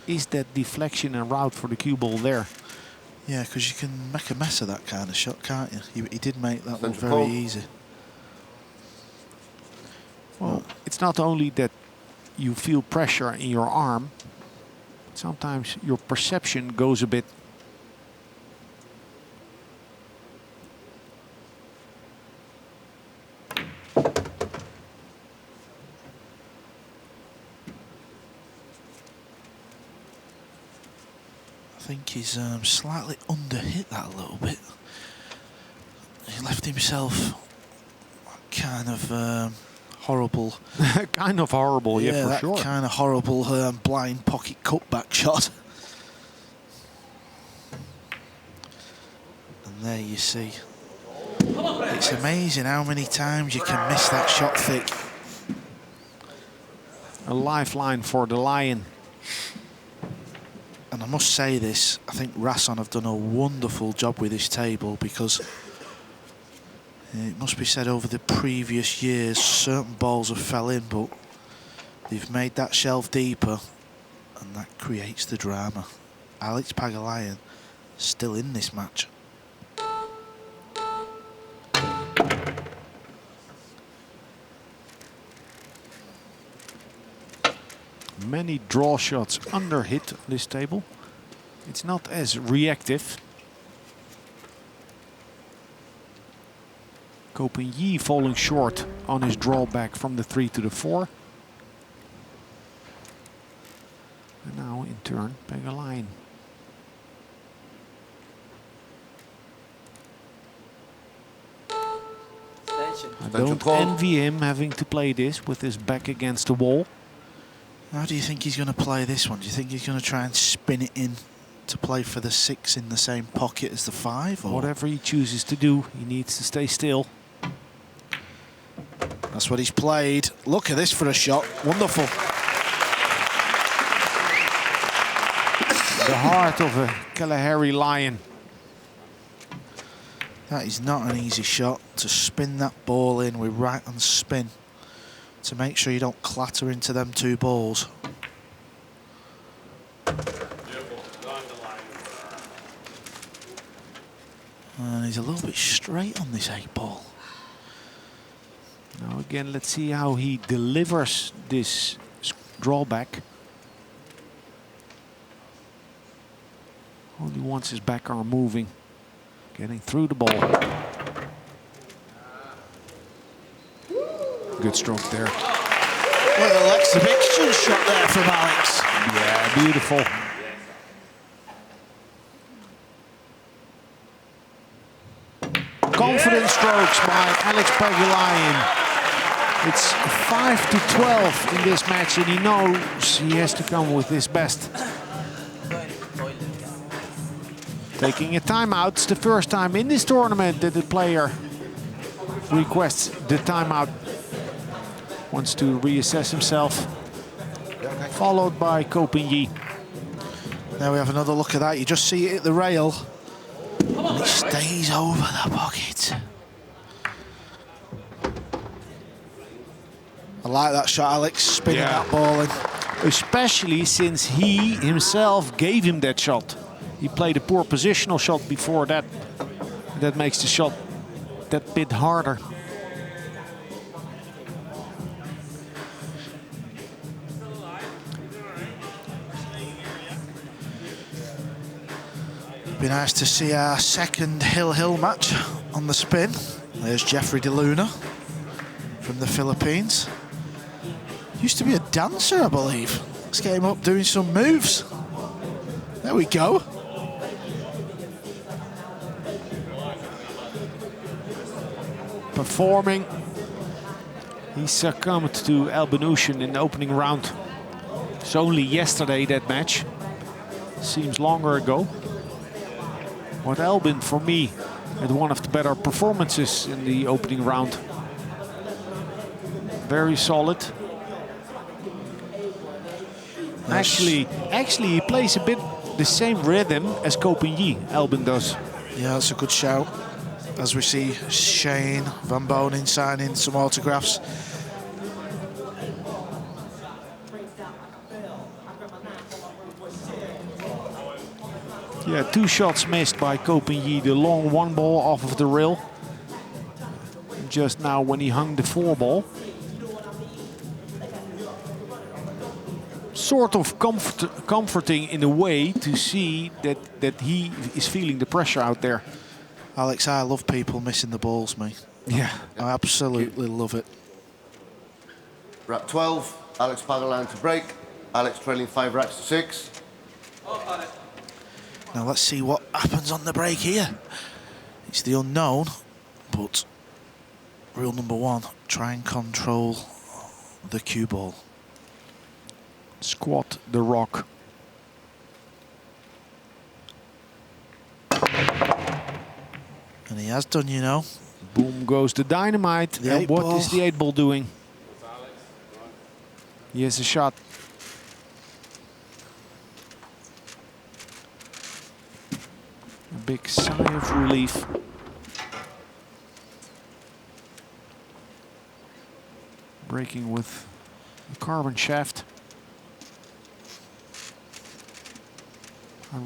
S4: Is that deflection and route for the cue ball there?
S5: Yeah, because you can make a mess of that kind of shot, can't you? He did make that look
S6: Central
S5: very
S6: pole.
S5: easy.
S4: Well, it's not only that you feel pressure in your arm, sometimes your perception goes a bit.
S5: I think he's slightly under-hit that a little bit. He left himself kind of horrible.
S4: Kind of horrible, yeah, for
S5: that
S4: sure.
S5: kind of horrible blind pocket cutback shot. And there you see. It's amazing how many times you can miss that shot thick.
S4: A lifeline for the Lion.
S5: And I must say this, I think Rasson have done a wonderful job with this table, because it must be said over the previous years certain balls have fell in, but they've made that shelf deeper and that creates the drama. Alex Pagulayan still in this match.
S4: Many draw shots under hit on this table. It's not as reactive. Ko Ping-yi falling short on his drawback from the 3 to the 4. And now in turn, Pagulayan. I don't envy him having to play this with his back against the wall.
S5: How do you think he's going to play this one? Do you think he's going to try and spin it in to play for the 6 in the same pocket as the 5? Or?
S4: Whatever he chooses to do, he needs to stay still.
S5: That's what he's played. Look at this for a shot. Wonderful.
S4: The heart of a Kalahari lion.
S5: That is not an easy shot, to spin that ball in with right hand spin, to make sure you don't clatter into them 2 balls. And he's a little bit straight on this 8 ball.
S4: Now again, let's see how he delivers this drawback. Only once his back arm moving, getting through the ball. Good stroke there.
S5: Little exhibition shot there from Alex.
S4: Yeah, beautiful. Confident strokes by Alex Pagulayan. It's 5-12 in this match, and he knows he has to come with his best. Taking a timeout. It's the first time in this tournament that the player requests the timeout. Wants to reassess himself. Followed by Ko Pin-Yi.
S5: Now we have another look at that. You just see it hit the rail. And it stays over the pocket. I like that shot, Alex, spinning that ball in.
S4: Especially since he himself gave him that shot. He played a poor positional shot before that. That makes the shot that bit harder.
S5: Be nice to see our second hill-hill match on the spin. There's Jeffrey De Luna from the Philippines. Used to be a dancer, I believe. Let's get him up doing some moves. There we go.
S4: Performing. He succumbed to Albanushin in the opening round. It's only yesterday, that match. Seems longer ago. What Albin, for me, had one of the better performances in the opening round. Very solid. Actually, he plays a bit the same rhythm as Ko Pin-Yi, Albin does.
S5: Yeah, that's a good shout. As we see Shane Van Bonen signing some autographs.
S4: Yeah, 2 shots missed by Ko Pin-Yi. The long 1 ball off of the rail. Just now when he hung the 4 ball. Sort of comforting in a way to see that he is feeling the pressure out there.
S5: Alex, I love people missing the balls, mate.
S4: Yeah.
S5: I absolutely love it.
S6: Rack 12, Alex Pagulayan to break. Alex trailing 5 racks to 6.
S5: Now let's see what happens on the break here. It's the unknown, but rule number 1, try and control the cue ball.
S4: Squat the rock.
S5: And he has done, you know.
S4: Boom goes the dynamite.
S5: The
S4: and
S5: 8
S4: what
S5: ball.
S4: is the 8 ball doing? He has a shot. A big sigh of relief. Breaking with a carbon shaft. I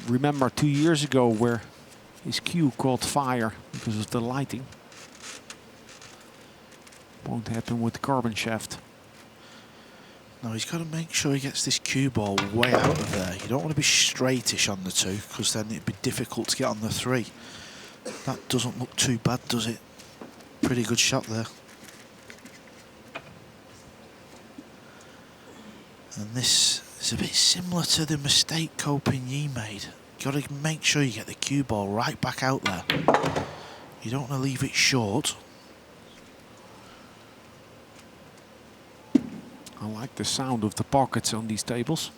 S4: remember 2 years ago where his cue caught fire because of the lighting. Won't happen with the carbon shaft.
S5: Now he's got to make sure he gets this cue ball way out of there. You don't want to be straightish on the 2, because then it'd be difficult to get on the 3. That doesn't look too bad, does it? Pretty good shot there. And this is a bit similar to the mistake Ko Pin-Yi made. You've got to make sure you get the cue ball right back out there. You don't want to leave it short.
S4: I like the sound of the pockets on these tables.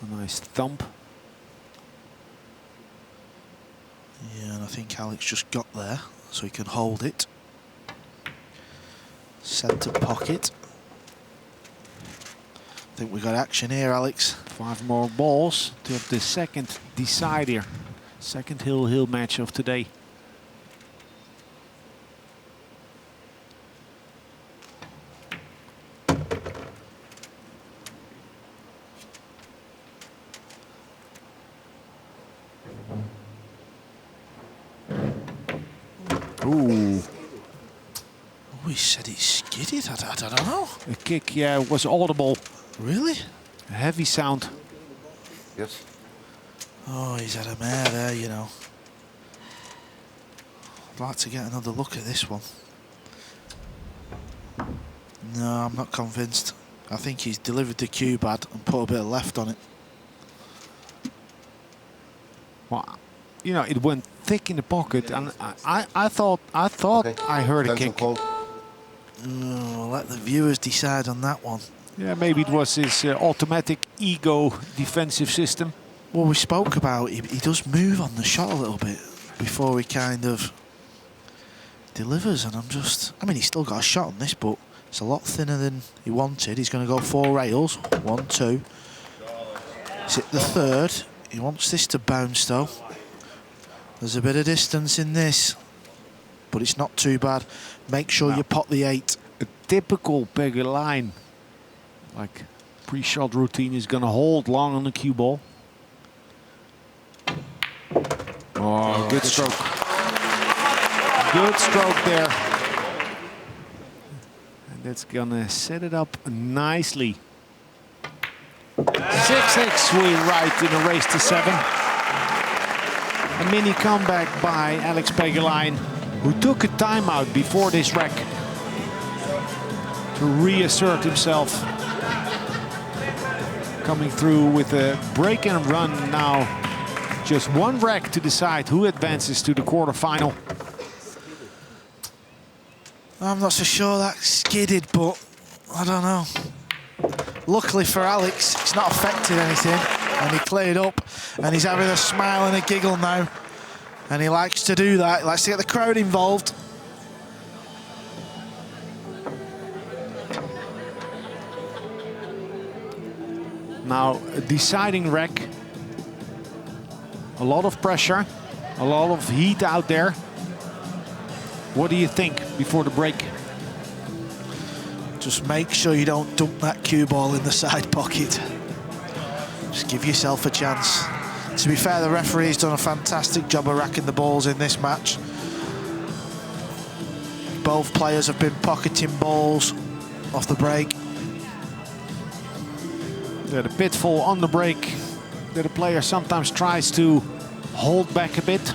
S4: A nice thump.
S5: Yeah, and I think Alex just got there, so he can hold it. Centre pocket. I think we got action here, Alex.
S4: 5 more balls to have the second decider. Second hill match of today. Ooh.
S5: Oh, he said it skidded. I don't know.
S4: The kick, yeah, was audible.
S5: Really?
S4: A heavy sound.
S6: Yes.
S5: Oh, he's had a mare there, you know. I'd like to get another look at this one. No, I'm not convinced. I think he's delivered the cue bad and put a bit of left on it.
S4: Well, you know, it went thick in the pocket, and I thought
S6: Okay.
S4: I heard a
S6: Attention
S4: kick.
S6: call.
S5: Oh, let the viewers decide on that one.
S4: Yeah, maybe it was his automatic ego defensive system.
S5: Well, we spoke about he does move on the shot a little bit before he kind of delivers, and I mean, he's still got a shot on this, but it's a lot thinner than he wanted. He's going to go 4 rails. 1, 2. Is it the third? He wants this to bounce, though. There's a bit of distance in this, but it's not too bad. Make sure you pot the 8.
S4: A typical Pagulayan, like pre-shot routine, is going to hold long on the cue ball. Oh, good stroke. Good stroke there. And that's going to set it up nicely. 6-6 we write in a race to 7. A mini comeback by Alex Pagulayan, who took a timeout before this wreck to reassert himself. Coming through with a break and run now. Just 1 wreck to decide who advances to the quarterfinal.
S5: I'm not so sure that skidded, but I don't know. Luckily for Alex, it's not affected anything, and he cleared up, and he's having a smile and a giggle now. And he likes to do that. He likes to get the crowd involved.
S4: Now, a deciding wreck. A lot of pressure, a lot of heat out there. What do you think before the break?
S5: Just make sure you don't dump that cue ball in the side pocket. Just give yourself a chance. To be fair, the referee's done a fantastic job of racking the balls in this match. Both players have been pocketing balls off the break.
S4: Yeah, the pitfall on the break that a player sometimes tries to hold back a bit.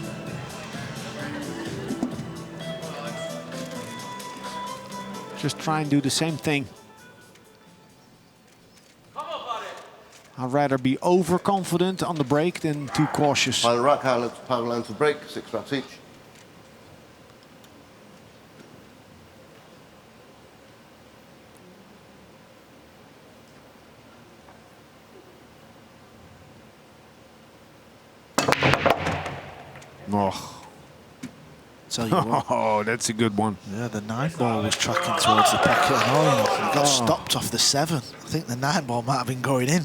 S4: Just try and do the same thing. I'd rather be overconfident on the break than too cautious.
S6: Final rack, Pagulayan to break, 6 racks each.
S4: Oh.
S5: Tell you what.
S4: Oh, that's a good one.
S5: Yeah, the 9 ball was tracking towards the pocket and all. He got stopped off the 7. I think the 9 ball might have been going in.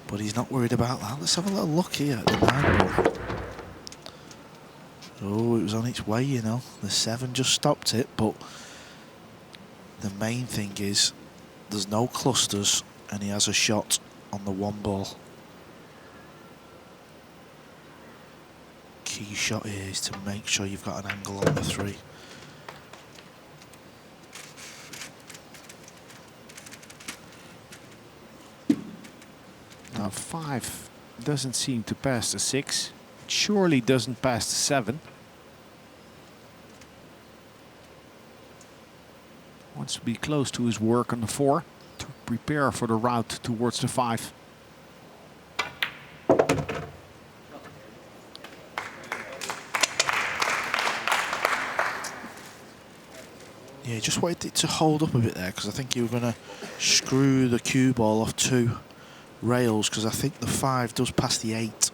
S5: But he's not worried about that. Let's have a little look here at the 9 ball. Oh, it was on its way, you know. The 7 just stopped it, but the main thing is there's no clusters and he has a shot on the 1 ball. Key shot here is to make sure you've got an angle on the 3.
S4: Now 5 doesn't seem to pass the 6. It surely doesn't pass the 7. Wants to be close to his work on the 4 to prepare for the route towards the 5.
S5: Yeah, just waited it to hold up a bit there because I think you were going to screw the cue ball off 2 rails because I think the 5 does pass the 8.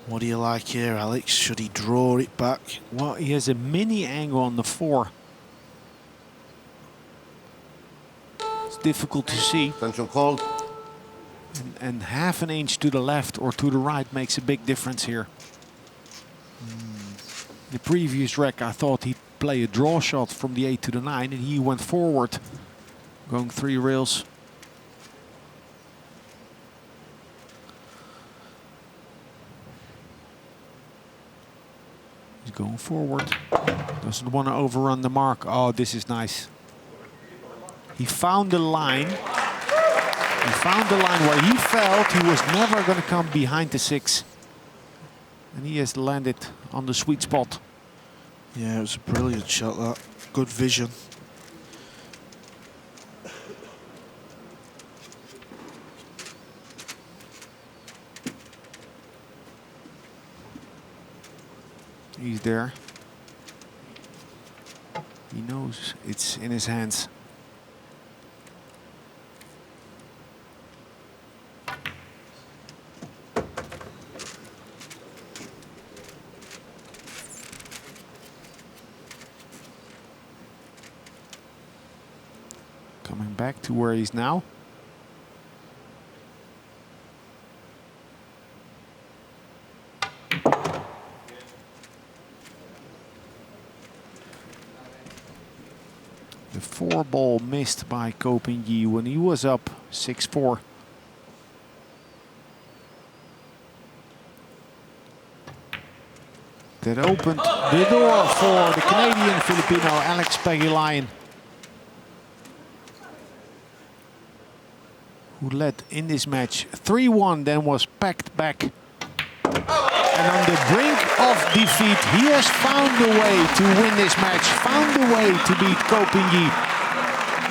S5: What do you like here, Alex? Should he draw it back?
S4: Well, he has a mini angle on the 4. It's difficult to see.
S6: Attention called.
S4: And half an inch to the left or to the right makes a big difference here. The previous rec, I thought he'd play a draw shot from the 8 to the 9, and he went forward, going 3 rails. He's going forward. Doesn't want to overrun the mark. Oh, this is nice. He found the line. He found the line where he felt he was never going to come behind the 6. And he has landed on the sweet spot.
S5: Yeah, it was a brilliant shot, that. Good vision.
S4: He's there. He knows it's in his hands. Coming back to where he's now. The 4 ball missed by Ko Ping-yi when he was up 6-4. That opened the door for the Canadian Filipino Alex Pagulayan, who led in this match 3-1, then was packed back. And on the brink of defeat, he has found a way to win this match, found a way to beat Ko Ping-yi.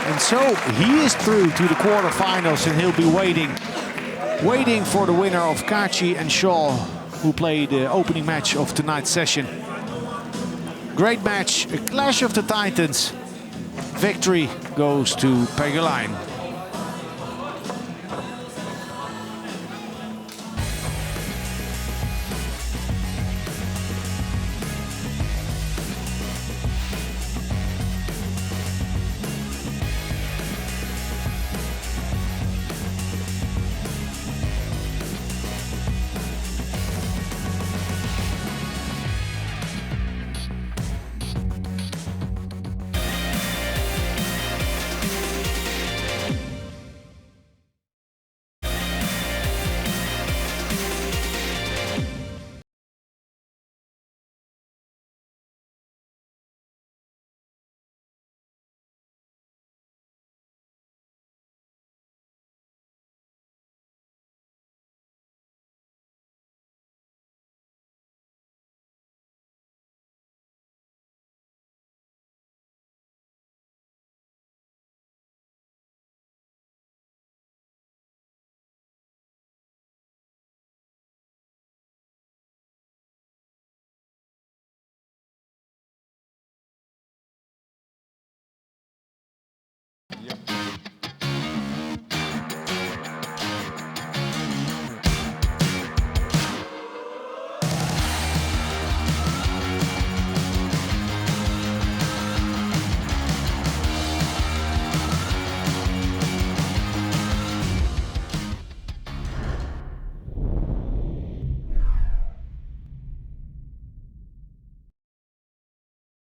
S4: And so he is through to the quarterfinals, and he'll be waiting for the winner of Kachi and Shaw, who played the opening match of tonight's session. Great match, a clash of the titans. Victory goes to Pagulayan.